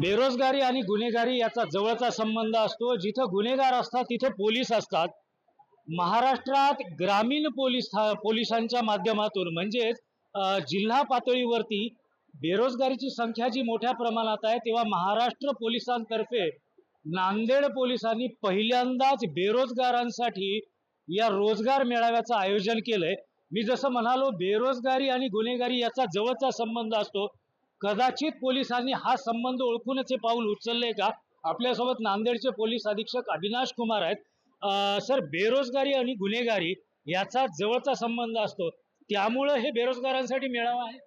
बेरोजगारी आणि गुन्हेगारी याचा जवळचा संबंध असतो. जिथं गुन्हेगार असतात तिथे पोलीस असतात. महाराष्ट्रात ग्रामीण पोलिसांच्या माध्यमातून म्हणजेच जिल्हा पातळीवरती बेरोजगारीची संख्या जी मोठ्या प्रमाणात आहे, तेव्हा महाराष्ट्र पोलिसांतर्फे नांदेड पोलिसांनी पहिल्यांदाच बेरोजगारांसाठी या रोजगार मेळाव्याचं आयोजन केलंय. मी जसं म्हणालो, बेरोजगारी आणि गुन्हेगारी याचा जवळचा संबंध असतो. कदाचित पोलिसांनी हा संबंध ओळखूनच हे पाऊल उचलले का? आपल्यासोबत नांदेडचे पोलीस अधीक्षक अविनाश कुमार आहेत. सर, बेरोजगारी आणि गुन्हेगारी याचा जवळचा संबंध असतो, त्यामुळं हे बेरोजगारांसाठी मेळावा आहे.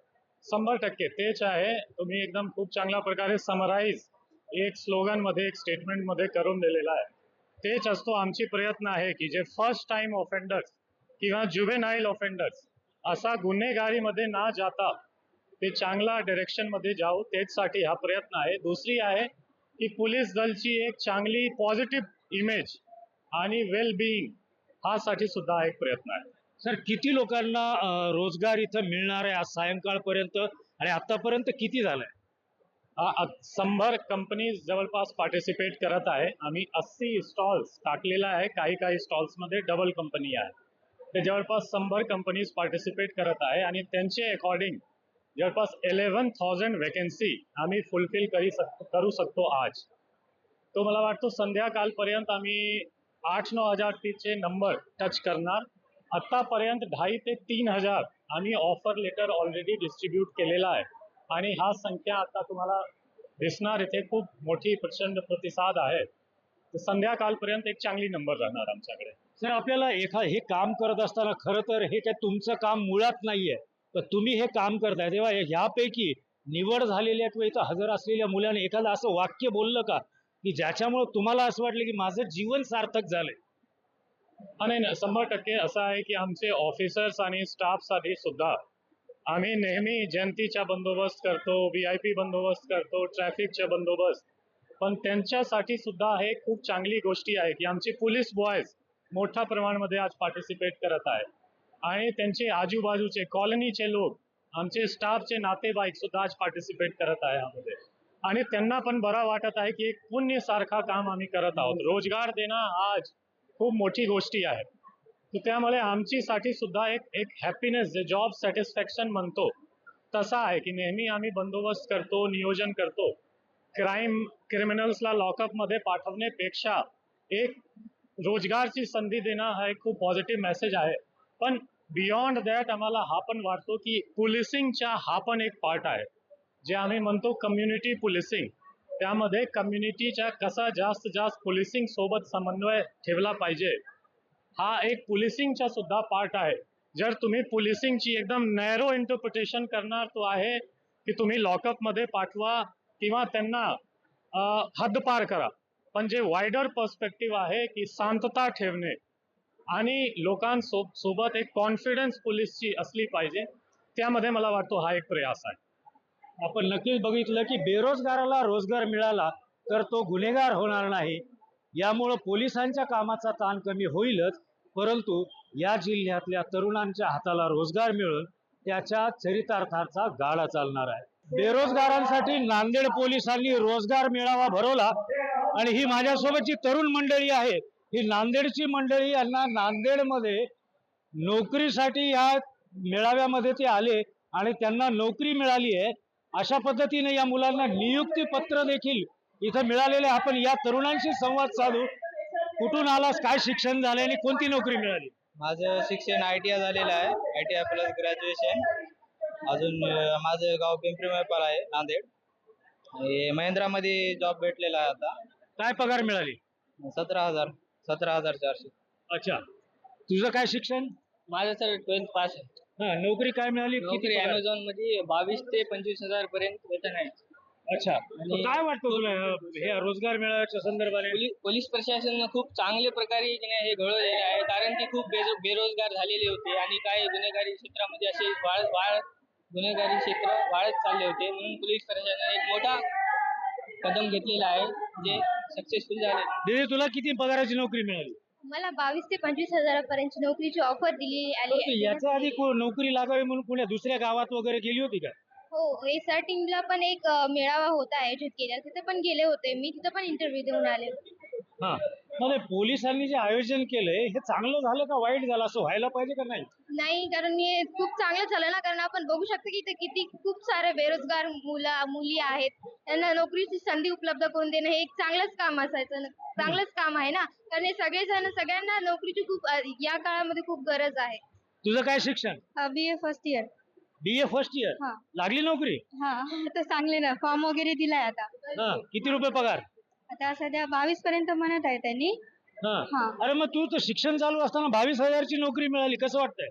100% तेच आहे. तुम्ही एकदम खूप चांगल्या प्रकारे समराईज एक स्लोगन मध्ये, एक स्टेटमेंट मध्ये करून दिलेला आहे. तेच असतो आमची प्रयत्न आहे की जे फर्स्ट टाइम ऑफेंडर्स किंवा ज्युव्हेनाईल ऑफेंडर्स असा गुन्हेगारीमध्ये ना जाता ते चांगला डायरेक्शन मध्ये जाऊ, तेचसाठी हा प्रयत्न आहे. दुसरी आहे की पोलीस दलची एक चांगली पॉझिटिव्ह इमेज आणि वेल बिईंग हा साठी सुद्धा एक प्रयत्न आहे. सर, किती लोकांना रोजगार इथं मिळणार आहे आज सायंकाळपर्यंत, आणि आतापर्यंत किती झालंय? 100 कंपनीज जवळपास पार्टिसिपेट करत आहे. आम्ही 80 स्टॉल्स टाकलेला आहे. काही स्टॉल्स मध्ये डबल कंपनी आहे. ते जवळपास 100 कंपनीज पार्टिसिपेट करत आहे आणि त्यांचे अकॉर्डिंग जवळपास 11,000 वेकेन्सी आम्ही फुलफिल करू शकतो आज. तो मला वाटतो संध्याकाळपर्यंत आम्ही 8-9 हजार चे नंबर टच करणार. आतापर्यंत 2,500 ते 3,000 आम्ही ऑफर लेटर ऑलरेडी डिस्ट्रीब्यूट केलेला आहे आणि हा संख्या आता तुम्हाला दिसणार. इथे खूप मोठी प्रचंड प्रतिसाद आहे. तर संध्याकाळपर्यंत एक चांगली नंबर राहणार आमच्याकडे. सर, आपल्याला हे काम करत असताना खरं तर हे काय तुमचं काम मुळात नाहीये, तर तुम्ही हे काम करताय तेव्हा ह्यापैकी निवड झालेल्या किंवा इथं हजर असलेल्या मुलाने एखादं असं वाक्य बोललं का की ज्याच्यामुळे तुम्हाला असं वाटलं की माझं जीवन सार्थक झालंय? नाही, 100% असं आहे की आमचे ऑफिसर्स आणि स्टाफसाठी सुद्धा आम्ही नेहमी जयंतीचा बंदोबस्त करतो, VIP बंदोबस्त करतो, ट्रॅफिकचा बंदोबस्त. पण त्यांच्यासाठी सुद्धा हे खूप चांगली गोष्टी आहे की आमचे पोलीस बॉयज मोठ्या प्रमाणामध्ये आज पार्टिसिपेट करत आहेत आणि त्यांचे आजूबाजूचे कॉलनीचे लोक, आमचे स्टाफचे नातेवाईक सुद्धा आज पार्टिसिपेट करत आहे यामध्ये. आणि त्यांना पण बरं वाटत आहे की एक पुण्यसारखा काम आम्ही करत आहोत. रोजगार देणं आज खूप मोठी गोष्टी आहे. तर त्यामुळे आमच्यासाठी सुद्धा एक हॅपीनेस, जे जॉब सॅटिस्फॅक्शन म्हणतो तसा आहे की नेहमी आम्ही बंदोबस्त करतो, नियोजन करतो. क्रिमिनल्सला लॉकअपमध्ये पाठवण्यापेक्षा एक रोजगारची संधी देणं हा एक खूप पॉझिटिव्ह मेसेज आहे. पण बियॉन्ड दॅट आम्हाला हा पण वाटतो की पोलिसिंगचा हा पण एक पार्ट आहे, जे आम्ही म्हणतो कम्युनिटी पोलिसिंग. त्यामध्ये कम्युनिटीच्या कसा जास्त पोलिसिंग सोबत समन्वय ठेवला पाहिजे, हा एक पोलिसिंगचा सुद्धा पार्ट आहे. जर तुम्ही पोलिसिंगची एकदम नॅरो इंटरप्रिटेशन करणार तो आहे की तुम्ही लॉकअपमध्ये पाठवा किंवा त्यांना हद्दपार करा. पण जे वायडर पर्स्पेक्टिव्ह आहे की शांतता ठेवणे आणि लोकांसोबत एक कॉन्फिडन्स पोलिसची असली पाहिजे, त्यामध्ये मला वाटतो हा एक प्रयास आहे. आपण नक्कीच बघितलं की बेरोजगाराला रोजगार मिळाला तर तो गुन्हेगार होणार नाही. यामुळं पोलिसांच्या कामाचा ताण कमी होईलच, परंतु या जिल्ह्यातल्या तरुणांच्या हाताला रोजगार मिळून त्याच्या चरितार्थाचा गाडा चालणार आहे. बेरोजगारांसाठी नांदेड पोलिसांनी रोजगार मेळावा भरवला आणि ही माझ्यासोबतची तरुण मंडळी आहे. ही नांदेडची मंडळी, यांना नांदेडमध्ये नोकरीसाठी या मेळाव्यामध्ये ते आले आणि त्यांना नोकरी मिळाली आहे. अशा पद्धतीने या मुलांना नियुक्ती पत्र देखील इथं मिळालेले. आपण या तरुणांशी संवाद साधू. कुठून आलास, काय शिक्षण झाले आणि कोणती नोकरी मिळाली? माझं शिक्षण ITI झालेलं आहे, ITI प्लस ग्रॅज्युएशन. अजून माझं गाव पिंपरी मैपाल आहे, नांदेड. महिंद्रामध्ये जॉब भेटलेला आहे आता. काय पगार मिळाली? 17,400. अच्छा, तुझं काय शिक्षण? माझं सर 12th पास आहे. नोकरी काय मिळाली? नोकरी अमेझॉन मध्ये 22 ते 25,000 पर्यंत वेतन आहे. अच्छा, आणि काय वाटतं तुला हे रोजगार मेळाव्याच्या संदर्भाने? पोलीस प्रशासन खूप चांगल्या प्रकारे हे घडवलेले आहे, कारण की खूप बेरोजगार झालेले होते आणि काही गुन्हेगारी क्षेत्रामध्ये असे गुन्हेगारी क्षेत्र वाढत चालले होते. म्हणून पोलीस प्रशासनाने एक मोठा कदम घेतलेला आहे, जे सक्सेसफुल झाले. दीदी, तुला किती पगाराची नोकरी मिळाली? मला 22 ते 25,000 पर्यंत नोकरीची ऑफर दिली आली. याच्या आधी नोकरी लागावी म्हणून पुण्या दुसऱ्या गावात वगैरे गेली होती का? हो, हो, एसआर टीमला पण एक मेळावा होता आयोजित केला. तिथे पण गेले होते मी. तिथे पण इंटरव्ह्यू देऊन आले. हा, मग हे पोलिसांनी जे आयोजन केलंय हे चांगलं झालं का वाईट झालं, असं व्हायला पाहिजे का नाही? नाही, कारण हे खूप चांगलं झालं ना, कारण आपण बघू शकतो की इथे किती खूप सारे बेरोजगार मुली आहेत. त्यांना नोकरीची संधी उपलब्ध करून देणं हे एक चांगलंच काम असायचं ना. चांगलंच काम आहे ना, कारण हे सगळ्यांना नोकरीची खूप या काळामध्ये खूप गरज आहे. तुझं काय शिक्षण? BA first year. BA first year. हा. लागली नोकरी? हा, तर चांगले ना, फॉर्म वगैरे दिलाय आता. हा, किती रुपये पगार? आता सध्या 22 पर्यंत म्हणत आहे त्यांनी. हा. हा. अरे मग तू तर शिक्षण चालू असताना 22,000ची नोकरी मिळाली, कसं वाटतंय?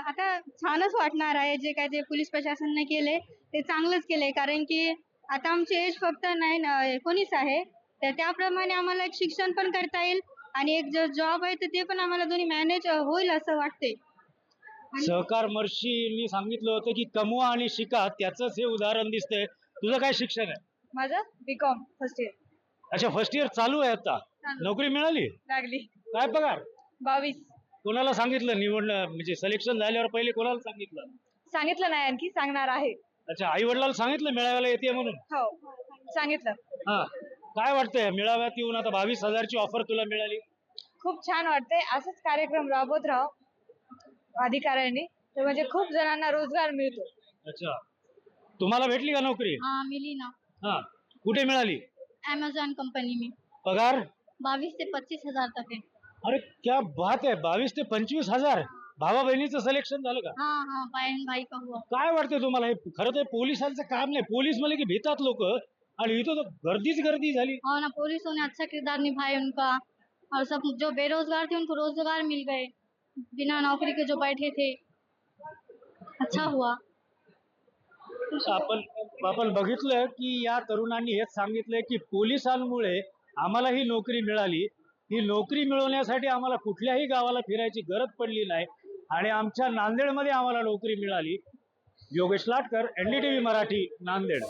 आता छानच वाटणार आहे. जे काय जे पोलीस प्रशासनाने केले ते चांगलंच केलंय, कारण की आता आमची एज फक्त 19 आहे. तर त्याप्रमाणे आम्हाला एक शिक्षण पण करता येईल आणि एक जो जॉब आहे तर ते पण आम्हाला दोन्ही मॅनेज होईल असं वाटते. सहकार महर्षींनी सांगितलं होतं की कमवा आणि शिका, त्याचंच हे उदाहरण दिसतंय. तुझं काय शिक्षण आहे? माझं BCom फर्स्ट इयर. अच्छा, फर्स्ट इयर चालू आहे आता. नोकरी मिळाली? लागली. काय पगार? 22. कोणाला सांगितलं निवडणं, म्हणजे सिलेक्शन झाल्यावर पहिले कोणाला सांगितलं? सांगितलं नाही, आणखी सांगणार आहे. अच्छा, आई वडिलांना सांगितलं मेळाव्याला येते म्हणून? हो, सांगितलं. हा, काय वाटतंय मेळाव्यात येऊन आता 22,000ची ऑफर तुला मिळाली? खूप छान वाटतंय. असंच कार्यक्रम राबवत राहा अधिकाऱ्यांनी, तर म्हणजे खूप जणांना रोजगार मिळतो. अच्छा, तुम्हाला भेटली का नोकरी? हाँ, मिली ना. हा, कुठे मिळाली? अमेझॉन कंपनी में पगार? 22 से 25,000 तक है. अरे क्या बात आहे, 22 ते 25,000. भावा बहिणीचं सिलेक्शन झालं का? हाँ हाँ, बहन भाई का हुआ. काय वाटतंय तुम्हाला? हे खरं तर पोलिसांचं काम नाही. पोलीस म्हणजे की भीतात लोक, आणि इथं तर गर्दीच गर्दी झाली. और ना, पुलिसों ने अच्छा किरदार निभाया उनका, और सब जो बेरोजगार थे उनको रोजगार मिल गए, बिना नौकरी के जो बैठे थे. अच्छा हुआ. आपण बघितलं की या तरुणांनी हेच सांगितलंय की पोलिसांमुळे आम्हाला ही नोकरी मिळाली. ही नोकरी मिळवण्यासाठी आम्हाला कुठल्याही गावाला फिरायची गरज पडली नाही आणि आमच्या नांदेडमध्ये आम्हाला नोकरी मिळाली. योगेश लाटकर, NDTV मराठी, नांदेड.